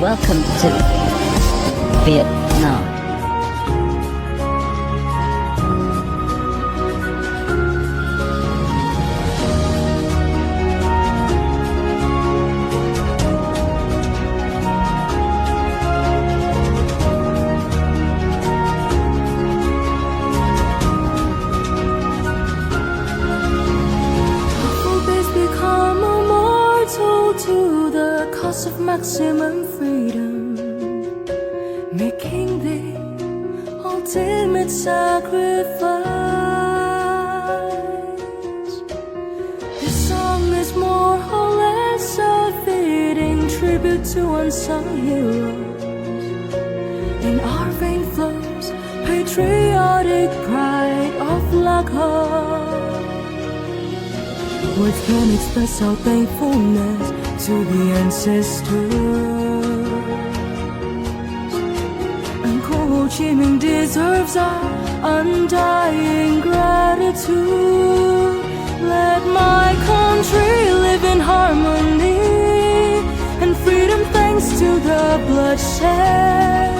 Welcome to Vietnam. Of maximum freedom, making the ultimate sacrifice. This song is more or less a fitting tribute to unsung heroes. In our vein flows patriotic pride of Black Hawk. Words can express our thankfulness to the ancestors. And Ho Chi Minh deserves our undying gratitude. Let my country live in harmony and freedom thanks to the bloodshed.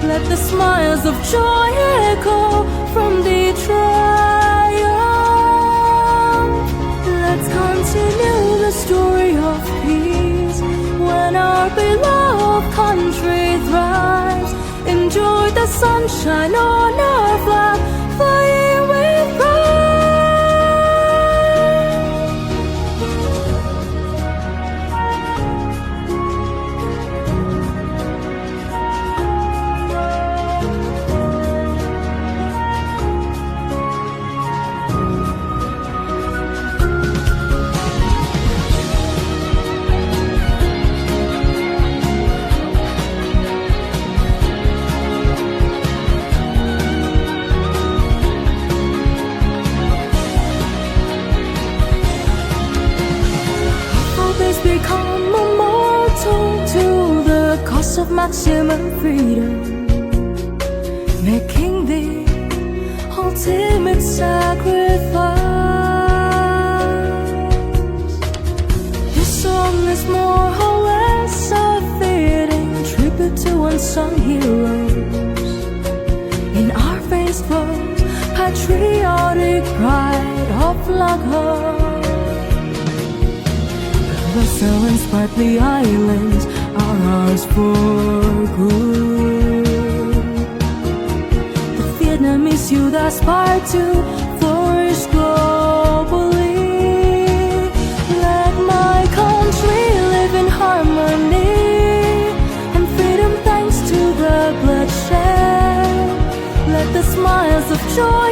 Let the smiles of joy echo from the triumph. Let's continue the story of peace when our beloved country thrives. Enjoy the sunshine on our flag, flying with pride. Become immortal to the cost of maximum freedom, making the ultimate sacrifice. This song is more or less a fitting tribute to unsung heroes. In our veins flows patriotic pride of Black Hawk. The sail and sparkly islands are ours for good. The Vietnamese youth aspire to flourish globally. Let my country live in harmony and freedom thanks to the bloodshed. Let the smiles of joy